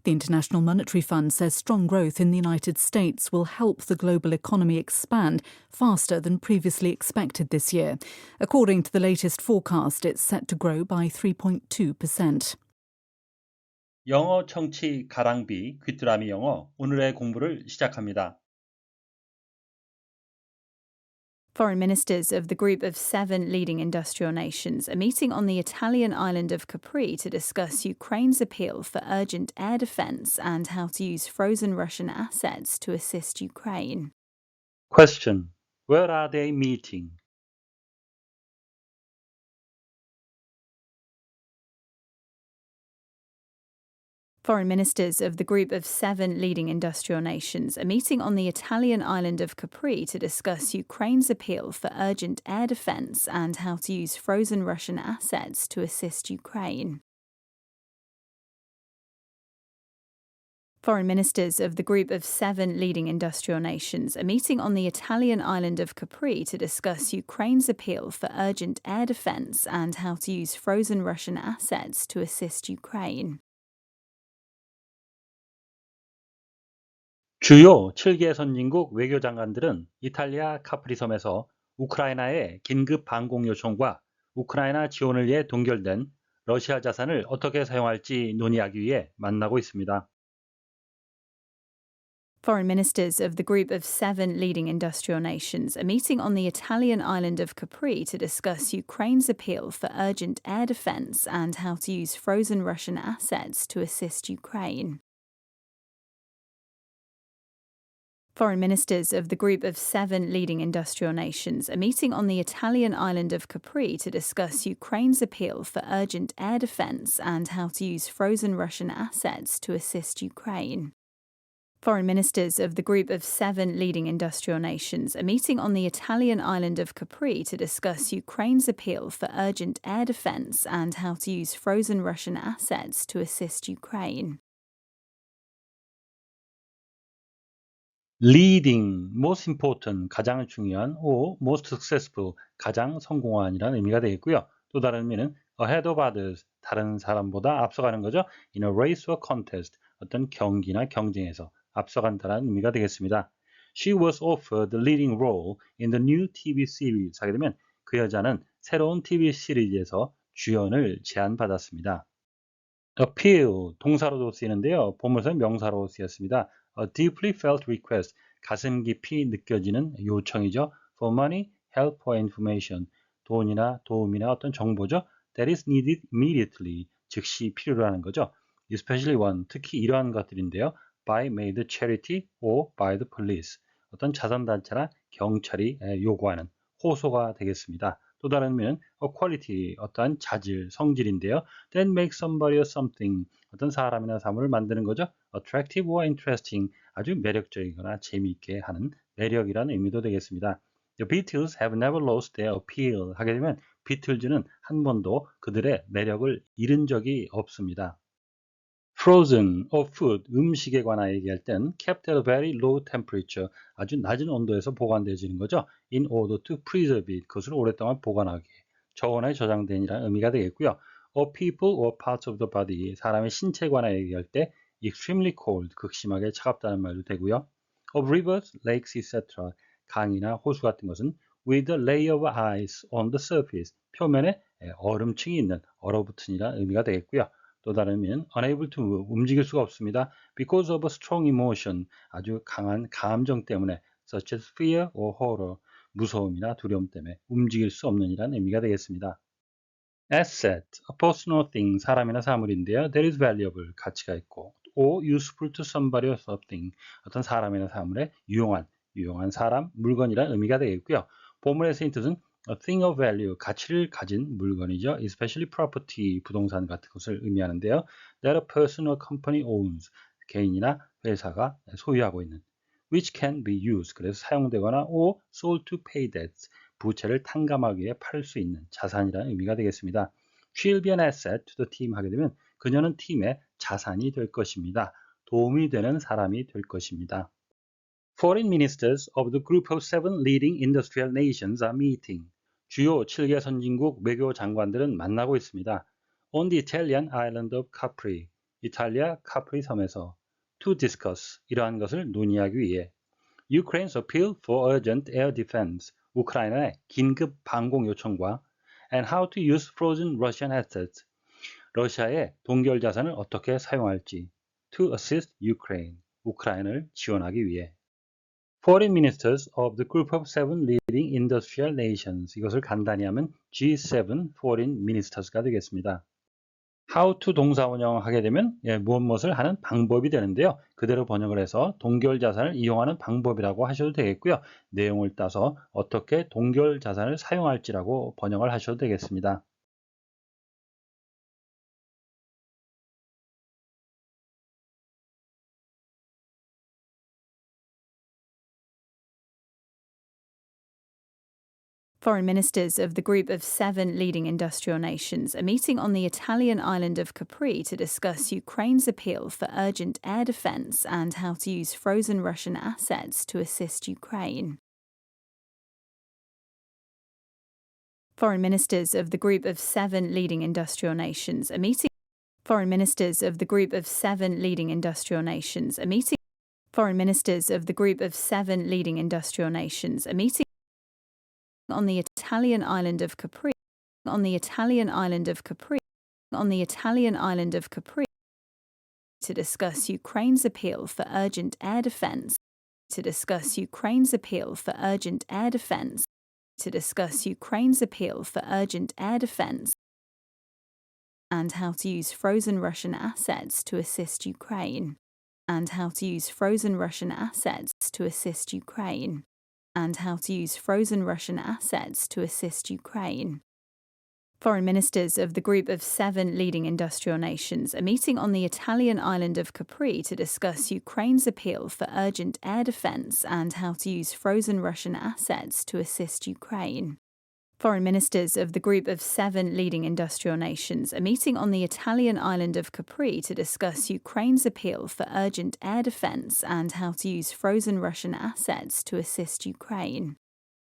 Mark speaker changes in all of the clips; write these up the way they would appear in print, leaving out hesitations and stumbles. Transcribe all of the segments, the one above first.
Speaker 1: The International Monetary Fund says strong growth in the United States will help the global economy expand faster than previously expected this year. According to the latest forecast, it's set to grow by 3.2%.
Speaker 2: 영어 청취 가랑비 귀뚜라미 영어 오늘의 공부를 시작합니다.
Speaker 3: Foreign ministers of the group of 7 leading industrial nations are meeting on the Italian island of Capri to discuss Ukraine's appeal for urgent air defense and how to use frozen Russian assets to assist Ukraine.
Speaker 2: Question. Where are they meeting?
Speaker 3: Foreign ministers of the group of 7 leading industrial nations are meeting on the Italian island of Capri to discuss Ukraine's appeal for urgent air defense and how to use frozen Russian assets to assist Ukraine. Foreign ministers of the group of 7 leading industrial nations are meeting on the Italian island of Capri to discuss Ukraine's appeal for urgent air defense and how to use frozen Russian assets to assist Ukraine.
Speaker 2: 주요 7개 선진국 외교장관들은 이탈리아 카프리 섬에서 우크라이나의 긴급 방공 요청과 우크라이나 지원을 위해 동결된 러시아 자산을 어떻게 사용할지 논의하기 위해 만나고 있습니다.
Speaker 3: Foreign ministers of the group of 7 leading industrial nations are meeting on the Italian island of Capri to discuss Ukraine's appeal for urgent air defense and how to use frozen Russian assets to assist Ukraine. Foreign ministers of the group of 7 leading industrial nations are meeting on the Italian island of Capri to discuss Ukraine's appeal for urgent air defense and how to use frozen Russian assets to assist Ukraine. Foreign ministers of the group of 7 leading industrial nations are meeting on the Italian island of Capri to discuss Ukraine's appeal for urgent air defense and how to use frozen Russian assets to assist Ukraine.
Speaker 2: leading, most important, 가장 중요한, or most successful, 가장 성공한이라는 의미가 되겠고요. 또 다른 의미는 ahead of others, 다른 사람보다 앞서가는 거죠. in a race or contest, 어떤 경기나 경쟁에서 앞서간다는 의미가 되겠습니다. She was offered the leading role in the new TV series. 하게 되면 그 여자는 새로운 TV 시리즈에서 주연을 제안받았습니다. appeal, 동사로도 쓰이는데요. 본문에서는 명사로 쓰였습니다. A deeply felt request, 가슴 깊이 느껴지는 요청이죠. For money, help or information, 돈이나 도움이나 어떤 정보죠. That is needed immediately, 즉시 필요로 하는 거죠. Especially one, 특히 이러한 것들인데요. By made charity or by the police, 어떤 자선단체나 경찰이 요구하는 호소가 되겠습니다. 또 다른 의미는 quality, 어떠한 자질, 성질인데요. That makes somebody or something, 어떤 사람이나 사물을 만드는 거죠. Attractive or interesting, 아주 매력적이거나 재미있게 하는 매력이라는 의미도 되겠습니다. The Beatles have never lost their appeal. 하게 되면 비틀즈는 한 번도 그들의 매력을 잃은 적이 없습니다. Frozen, of food, 음식에 관하여 얘기할 땐 kept at a very low temperature, 아주 낮은 온도에서 보관되어지는 거죠. In order to preserve it, 그것을 오랫동안 보관하기, 저온에 저장된이라는 의미가 되겠고요. Of people or parts of the body, 사람의 신체에 관하여 얘기할 때 extremely cold, 극심하게 차갑다는 말도 되고요. Of rivers, lakes, etc., 강이나 호수 같은 것은 with a layer of ice on the surface, 표면에 얼음층이 있는, 얼어붙은이라는 의미가 되겠고요. 또 다른 의미는 unable to move, 움직일 수가 없습니다. Because of a strong emotion, 아주 강한 감정 때문에 such as fear or horror, 무서움이나 두려움 때문에 움직일 수 없는 이라는 의미가 되겠습니다. Asset, a personal thing, 사람이나 사물인데요. That is valuable, 가치가 있고 or useful to somebody or something, 어떤 사람이나 사물에 유용한 사람, 물건이라는 의미가 되겠고요. 본문의 쓰인 뜻은 a thing of value, 가치를 가진 물건이죠. Especially property, 부동산 같은 것을 의미하는데요. That a person or company owns, 개인이나 회사가 소유하고 있는. Which can be used, 그래서 사용되거나 or sold to pay debts, 부채를 탕감하기 위해 팔 수 있는 자산이라는 의미가 되겠습니다. She'll be an asset to the team 하게 되면 그녀는 팀의 자산이 될 것입니다. 도움이 되는 사람이 될 것입니다. Foreign ministers of the group of 7 leading industrial nations are meeting. 주요 7개 선진국 외교 장관들은 만나고 있습니다. On the Italian island of Capri. 이탈리아 카프리 섬에서 to discuss 이러한 것을 논의하기 위해 Ukraine's appeal for urgent air defense 우크라이나의 긴급 방공 요청과 and how to use frozen Russian assets 러시아의 동결 자산을 어떻게 사용할지 to assist Ukraine 우크라이나를 지원하기 위해 Foreign ministers of the group of seven leading industrial nations 이것을 간단히 하면 G7 foreign ministers가 되겠습니다. How to 동사 원형하게 되면 무엇을 하는 방법이 되는데요. 그대로 번역을 해서 동결 자산을 이용하는 방법이라고 하셔도 되겠고요. 내용을 따서 어떻게 동결 자산을 사용할지라고 번역을 하셔도 되겠습니다.
Speaker 3: Foreign ministers of the group of seven leading industrial nations are meeting on the Italian island of Capri to discuss Ukraine's appeal for urgent air defense and how to use frozen Russian assets to assist Ukraine. Foreign ministers of the group of seven leading industrial nations are meeting. Foreign ministers of the group of seven leading industrial nations are meeting. Foreign ministers of the group of seven leading industrial nations are meeting on the Italian island of Capri. On the Italian island of Capri. On the Italian island of Capri to discuss Ukraine's appeal for urgent air defense. To discuss Ukraine's appeal for urgent air defense. To discuss Ukraine's appeal for urgent air defense and how to use frozen Russian assets to assist Ukraine. And how to use frozen Russian assets to assist Ukraine. And how to use frozen Russian assets to assist Ukraine. Foreign ministers of the group of seven leading industrial nations are meeting on the Italian island of Capri to discuss Ukraine's appeal for urgent air defense and how to use frozen Russian assets to assist Ukraine. Foreign ministers of the group of seven leading industrial nations are meeting on the Italian island of Capri to discuss Ukraine's appeal for urgent air defense and how to use frozen Russian assets to assist Ukraine.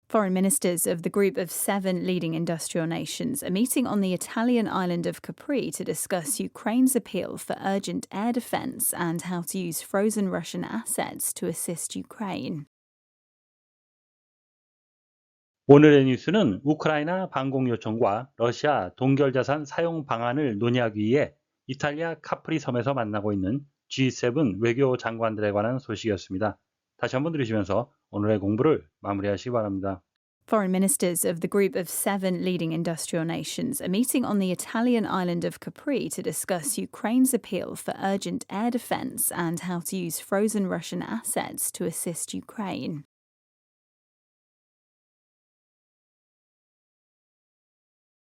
Speaker 3: Foreign ministers of the group of seven leading industrial nations are meeting on the Italian island of Capri to discuss Ukraine's appeal for urgent air defense and how to use frozen Russian assets to assist Ukraine.
Speaker 2: 오늘의 뉴스는 우크라이나 방공 요청과 러시아 동결 자산 사용 방안을 논의하기 위해 이탈리아 카프리 섬에서 만나고 있는 G7 외교 장관들에 관한 소식이었습니다. 다시 한번 들으시면서 오늘의 공부를 마무리하시기 바랍니다.
Speaker 3: Foreign ministers of the group of seven leading industrial nations are meeting on the Italian island of Capri to discuss Ukraine's appeal for urgent air defense and how to use frozen Russian assets to assist Ukraine.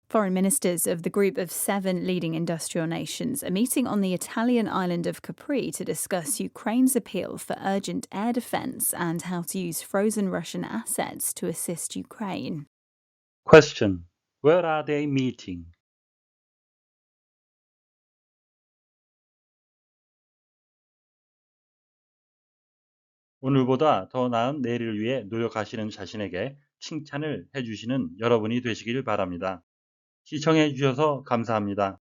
Speaker 3: Foreign ministers of the group of seven leading industrial nations are meeting on the Italian island of Capri to discuss Ukraine's appeal for urgent air defense and how to use frozen Russian assets to assist Ukraine.
Speaker 2: Question. Where are they meeting? 오늘보다 더 나은 내일을 위해 노력하시는 자신에게 칭찬을 해주시는 여러분이 되시길 바랍니다. 시청해 주셔서 감사합니다.